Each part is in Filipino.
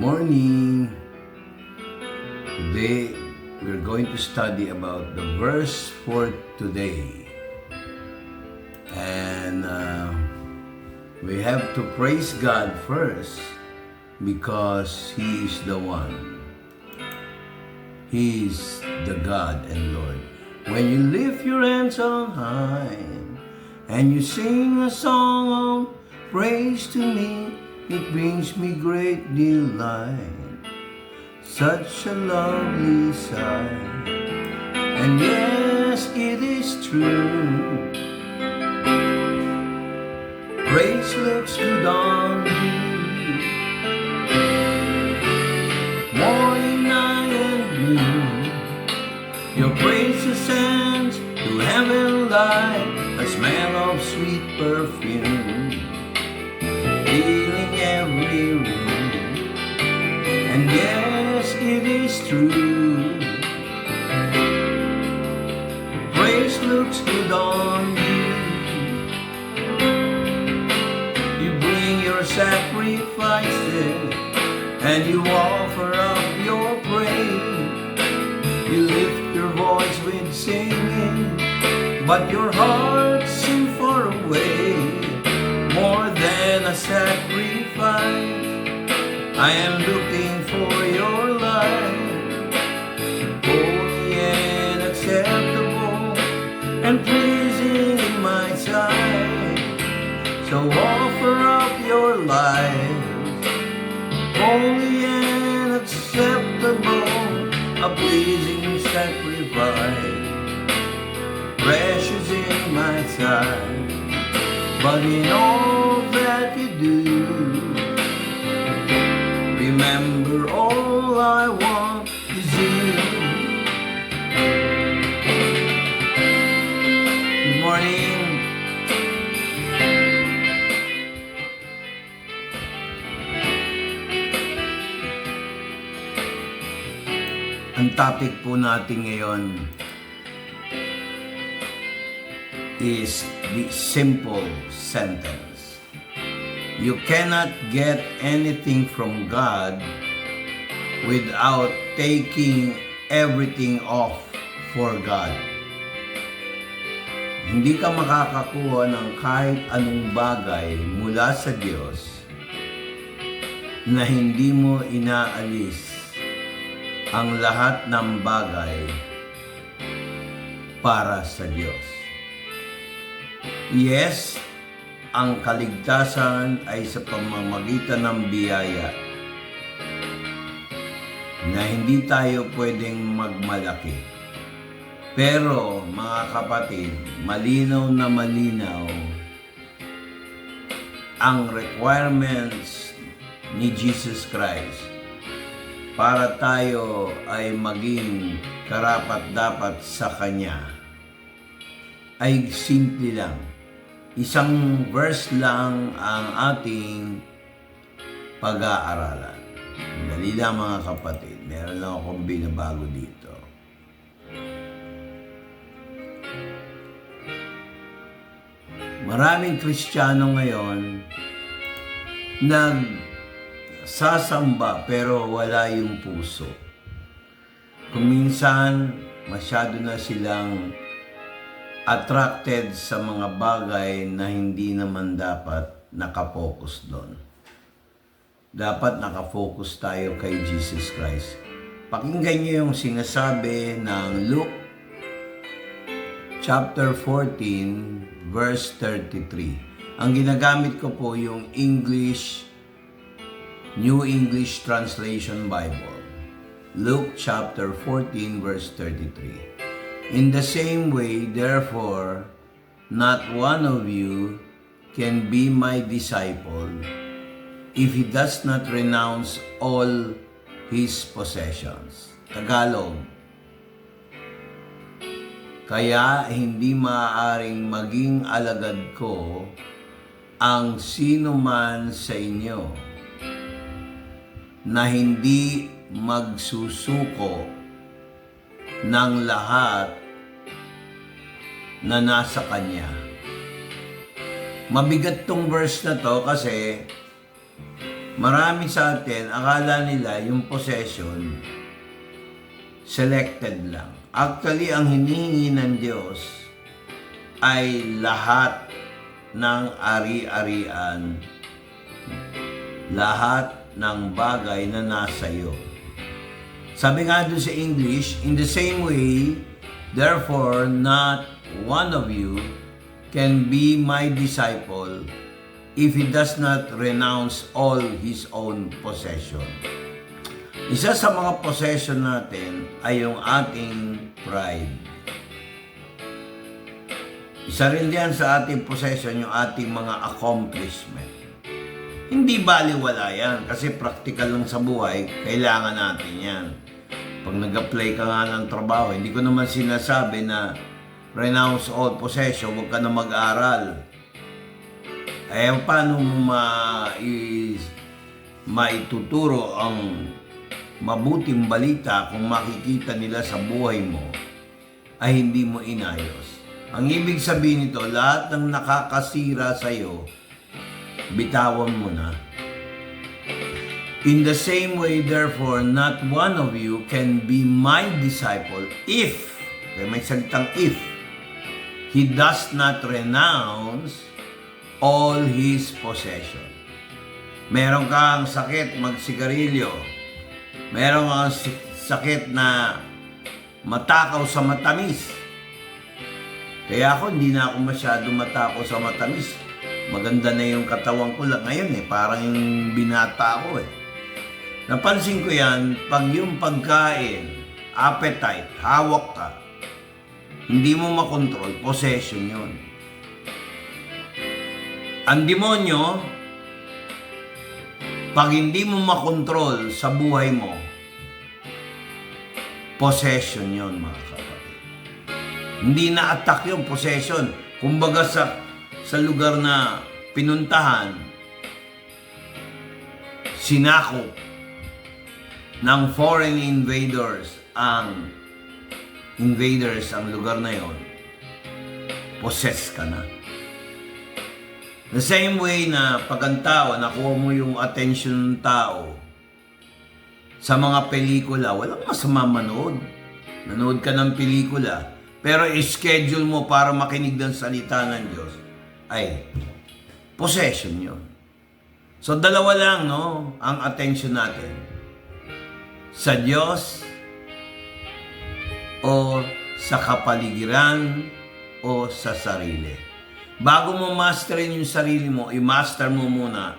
morning. Today, we're going to study about the verse for today. And we have to praise God first because He is the one. He is the God and Lord. When you lift your hands on high and you sing a song of praise to me, it brings me great delight. Such a lovely sight. And yes, it is true. Praise looks good on you. Morning, night, and noon. Your praise ascends to heaven like a smell of sweet perfume, filling every room. And yes, it is true. Praise looks good on you. You bring your sacrifices and you offer up your praise. You lift your voice with singing, but your heart seems far away. More than a sacrifice, I am looking for your life, holy and acceptable and pleasing in my sight. So offer up your life, holy and acceptable, a pleasing sacrifice, precious in my sight. But in all that you do, remember all I want is you. Good morning. Ang topic po natin ngayon is the simple sentence. You cannot get anything from God without taking everything off for God. Hindi ka makakakuha ng kahit anong bagay mula sa Diyos na hindi mo inaalis ang lahat ng bagay para sa Diyos. Yes, ang kaligtasan ay sa pamamagitan ng biyaya na hindi tayo pwedeng magmalaki. Pero mga kapatid, malinaw na malinaw ang requirements ni Jesus Christ para tayo ay maging karapat-dapat sa Kanya ay simple lang. Isang verse lang ang ating pag-aaralan. Dali lang mga kapatid, meron lang akong binabago dito. Maraming Kristiyano ngayon nagsasamba pero wala yung puso. Kung minsan masyado na silang attracted sa mga bagay na hindi naman dapat nakapokus doon. Dapat nakafocus tayo kay Jesus Christ. Pakinggan niyo yung sinasabi ng Luke chapter 14 verse 33. Ang ginagamit ko po yung New English Translation Bible. Luke chapter 14 verse 33. In the same way, therefore, not one of you can be my disciple if he does not renounce all his possessions. Tagalog. Kaya hindi maaaring maging alagad ko ang sino man sa inyo na hindi magsusuko ng lahat na nasa Kanya. Mabigat tong verse na to kasi Marami sa atin, akala nila yung possession, selected lang. Actually, ang hinihingi ng Diyos ay lahat ng ari-arian, lahat ng bagay na nasa iyo. Sabi nga doon sa English, in the same way, therefore, not one of you can be my disciple if he does not renounce all his own possession. Isa sa mga possession natin ay yung ating pride. Isa rin diyan sa ating possession yung ating mga accomplishment. Hindi baliwala yan kasi practical lang sa buhay, kailangan natin yan. Pag nag-apply ka nga ng trabaho, hindi ko naman sinasabi na renounce all possession, huwag ka na mag-aral. Paano mo maituturo ang mabuting balita kung makikita nila sa buhay mo ay hindi mo inayos? Ang ibig sabihin nito, lahat ng nakakasira sa'yo, bitawan mo na. In the same way, therefore, not one of you can be my disciple if, may salitang if, he does not renounce all his possession. Meron kang sakit, magsigarilyo. Meron kang sakit na matakaw sa matamis. Kaya ako, hindi na ako masyado matakaw sa matamis. Maganda na yung katawan ko lang ngayon parang yung binata ako Napansin ko yan, pag yung pagkain, appetite, hawak ka, hindi mo makontrol, possession yun. Ang demonyo, pag hindi mo makontrol sa buhay mo, possession yun, mga kapatid. Hindi na-attack yung possession. Kumbaga sa lugar na pinuntahan, sinakop ng foreign invaders ang lugar na yon, possess ka na. The same way na pag ang tao, nakuha mo yung attention ng tao sa mga pelikula, walang masama manood. Nanood ka ng pelikula, pero i-schedule mo para makinig ng salita ng Diyos, ay possession yun. So dalawa lang, ang attention natin. Sa Diyos o sa kapaligiran o sa sarili. Bago mo masterin yung sarili mo, i-master mo muna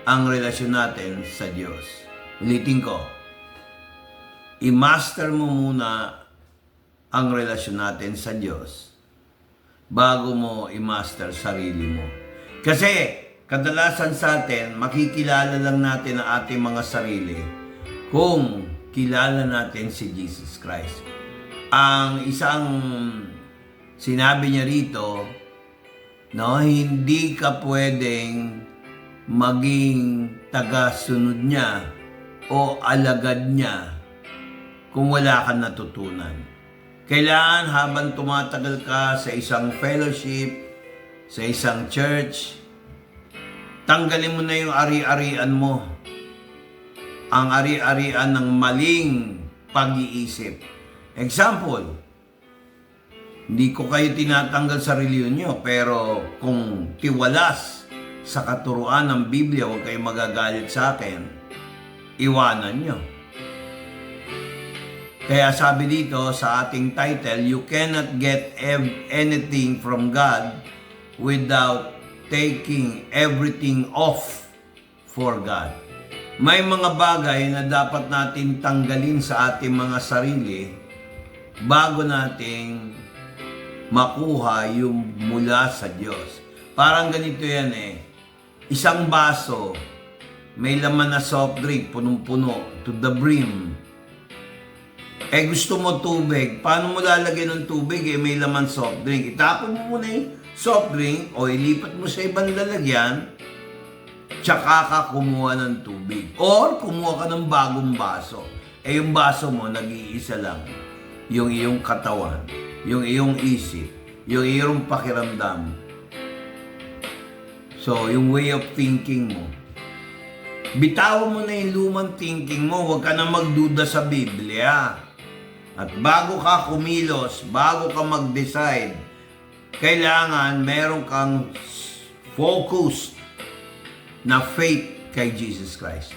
ang relasyon natin sa Diyos. Ulitin ko, i-master mo muna ang relasyon natin sa Diyos bago mo i-master sarili mo. Kasi kadalasan sa atin, makikilala lang natin ang ating mga sarili kung kilala natin si Jesus Christ. Ang isang sinabi niya rito, hindi ka pwedeng maging taga-sunod niya o alagad niya kung wala kang natutunan. Kailangan habang tumatagal ka sa isang fellowship, sa isang church, tanggalin mo na yung ari-arian mo. Ang ari-arian ng maling pag-iisip. Example, hindi ko kayo tinatanggal sa reliyon nyo, pero kung tiwalas sa katuruan ng Biblia, huwag kayong magagalit sa akin, iwanan nyo. Kaya sabi dito sa ating title, you cannot get anything from God without taking everything off for God. May mga bagay na dapat natin tanggalin sa ating mga sarili bago nating makuha yung mula sa Diyos. Parang ganito yan Isang baso, may laman na soft drink, punong-puno, to the brim. Gusto mo tubig. Paano mo lalagyan ng tubig may laman soft drink? Itapon mo muna yung soft drink o ilipat mo sa ibang lalagyan, tsaka ka kumuha ng tubig. Or kumuha ka ng bagong baso. Yung baso mo, nag-iisa lang. Yung iyong katawan, yung iyong isip, yung iyong pakiramdam. So, yung way of thinking mo. Bitawan mo na yung lumang thinking mo, huwag ka na magduda sa Biblia. At bago ka kumilos, bago ka mag-decide, kailangan meron kang focus na faith kay Jesus Christ.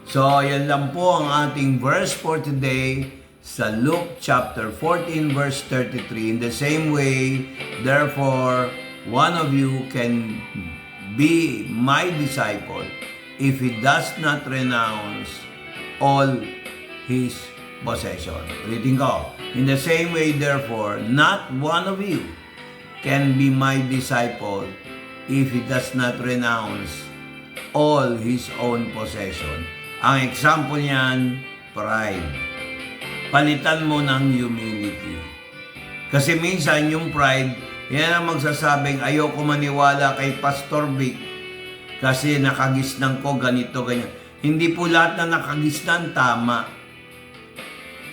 So, yan lang po ang ating verse for today sa Luke chapter 14 verse 33. In the same way, therefore, one of you can be my disciple if he does not renounce all his possession. Ulitin ko. In the same way, therefore, not one of you can be my disciple if he does not renounce all his own possession. Ang example niyan, pride. Palitan mo ng humility. Kasi minsan yung pride, yan ang magsasabing ayoko maniwala kay Pastor Vic kasi nakagisnan ko ganito, ganyan. Hindi po lahat na nakagisnan tama.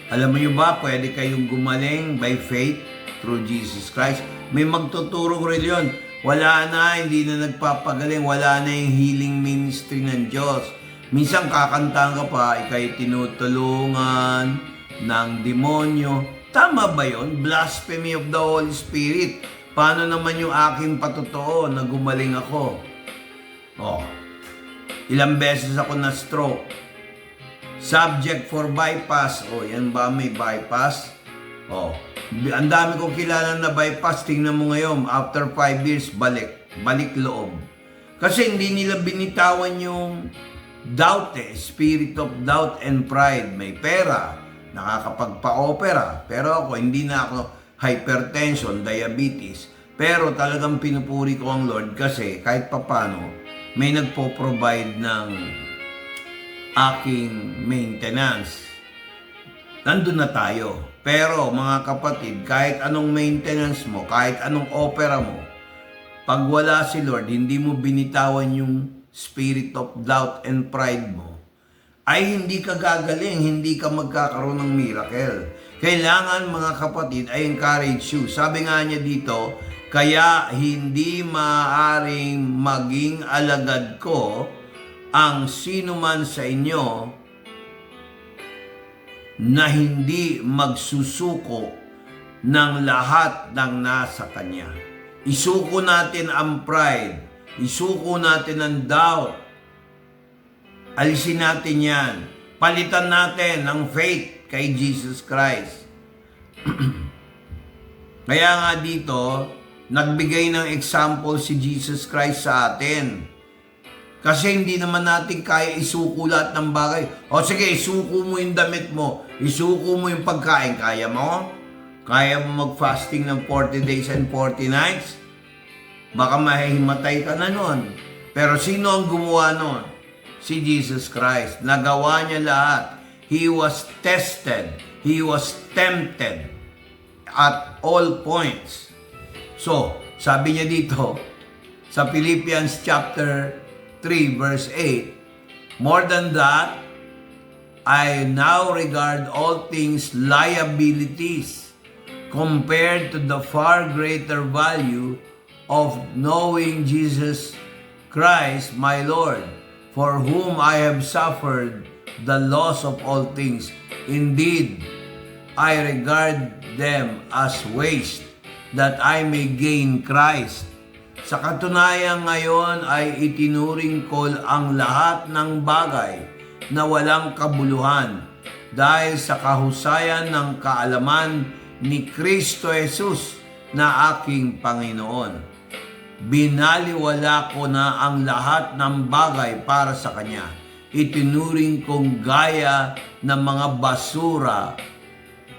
Alam mo nyo ba, pwede kayong gumaling by faith through Jesus Christ. May magtuturong reliyon. Wala na, hindi na nagpapagaling. Wala na yung healing ministry ng Diyos. Minsan kakantahan ka pa, ikay tinutulungan ng demonyo. Tama ba yun? Blasphemy of the Holy Spirit. Paano naman yung aking patotoo na gumaling ako? Ilang beses ako na stroke. Subject for bypass. Yan ba may bypass? Ang dami kong kilala na bypass. Tingnan mo ngayon, after 5 years, balik loob. Kasi hindi nila binitawan yung doubt spirit of doubt and pride. May pera, nakakapagpa-opera. Pero ako, hindi na ako hypertension, diabetes. Pero talagang pinupuri ko ang Lord kasi kahit papano, may nagpo-provide ng aking maintenance. Nandun na tayo. Pero mga kapatid, kahit anong maintenance mo, kahit anong opera mo, pag wala si Lord, hindi mo binitawan yung spirit of doubt and pride mo, ay hindi ka gagaling, hindi ka magkakaroon ng miracle. Kailangan mga kapatid, I encourage you. Sabi nga niya dito, kaya hindi maaaring maging alagad ko ang sino man sa inyo na hindi magsusuko ng lahat ng nasa kanya. Isuko natin ang pride, isuko natin ang doubt, alisin natin yan, palitan natin ng faith kay Jesus Christ. Kaya nga dito, nagbigay ng example si Jesus Christ sa atin. Kasi hindi naman natin kaya isuko lahat ng bagay. Sige, isuko mo yung damit mo. Isuko mo yung pagkain. Kaya mo? Kaya mo mag-fasting ng 40 days and 40 nights? Baka mahihimatay ka na nun. Pero sino ang gumawa nun? Si Jesus Christ. Nagawa niya lahat. He was tested. He was tempted at all points. So, sabi niya dito, sa Philippians chapter 3 verse 8, more than that, I now regard all things liabilities compared to the far greater value of knowing Jesus Christ, my Lord, for whom I have suffered the loss of all things. Indeed, I regard them as waste, that I may gain Christ. Sa katunayan ngayon ay itinuring ko ang lahat ng bagay na walang kabuluhan dahil sa kahusayan ng kaalaman ni Kristo Jesus na aking Panginoon. Binaliwala ko na ang lahat ng bagay para sa Kanya. Itinuring kong gaya ng mga basura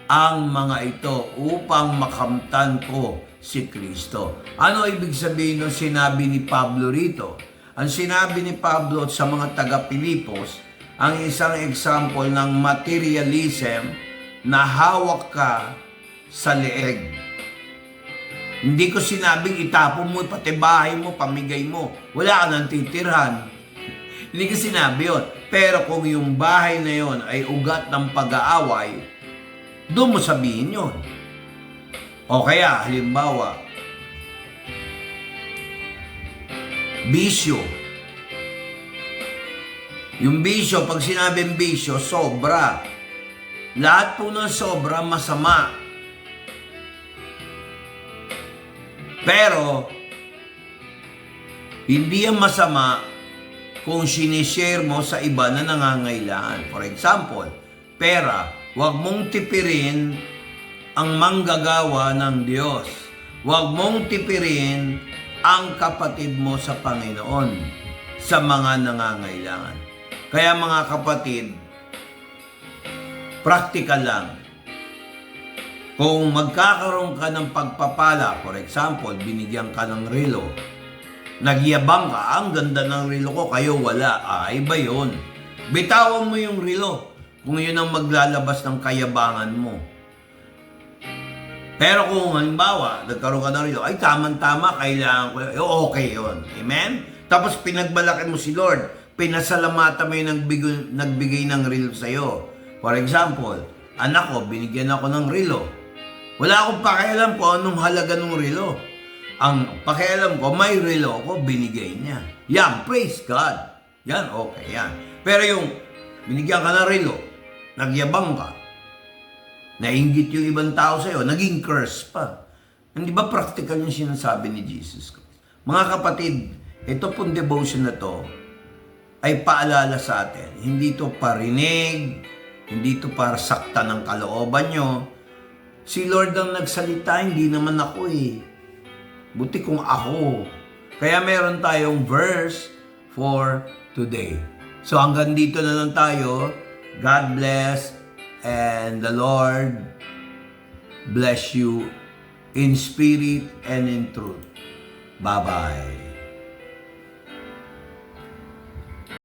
ang mga ito upang makamtan ko si Kristo. Ano ibig sabihin ng sinabi ni Pablo rito? Ang sinabi ni Pablo sa mga taga-Pilipos, ang isang example ng materialism na hawak ka sa leeg. Hindi ko sinabing itapon mo, pati bahay mo, pamigay mo. Wala ka nang titirhan. Hindi ko sinabi yun. Pero kung yung bahay na yun ay ugat ng pag-aaway, doon mo sabihin yun. O kaya, halimbawa, bisyo. Yung bisyo, pag sinabing bisyo, sobra. Lahat po ng sobra, masama. Pero, hindi yan masama kung sinishare mo sa iba na nangangailangan. For example, pera, huwag mong tipirin ang manggagawa ng Diyos. Huwag mong tipirin ang kapatid mo sa Panginoon sa mga nangangailangan. Kaya mga kapatid, practical lang. Kung magkakaroon ka ng pagpapala, for example, binigyan ka ng relo, nagyabang ka, ang ganda ng relo ko, kayo wala. Iba yun. Bitawan mo yung relo kung yun ang maglalabas ng kayabangan mo. Pero kung halimbawa, nagkaroon ka ng relo, ay tama-tama, kailangan ko, okay yun. Amen? Tapos pinagbalaki mo si Lord, pinasalamatan mo yung nagbigay ng relo sa'yo. For example, anak ko, binigyan ako ng relo. Wala akong pakialam kung anong halaga ng relo. Ang pakialam ko, may relo ko, binigay niya. Yan, praise God. Yan, okay, yan. Pero yung binigyan ka ng relo, nagyabang ka, nainggit yung ibang tao sa'yo, naging curse pa. Hindi ba practical yung sinasabi ni Jesus Christ? Mga kapatid, ito pong devotion na to ay paalala sa atin. Hindi to parinig, hindi to para sakta ng kalooban nyo. Si Lord ang nagsalita, hindi naman ako eh. Buti kung ako. Kaya meron tayong verse for today. So hanggang dito na lang tayo. God bless and the Lord bless you in spirit and in truth. Bye-bye.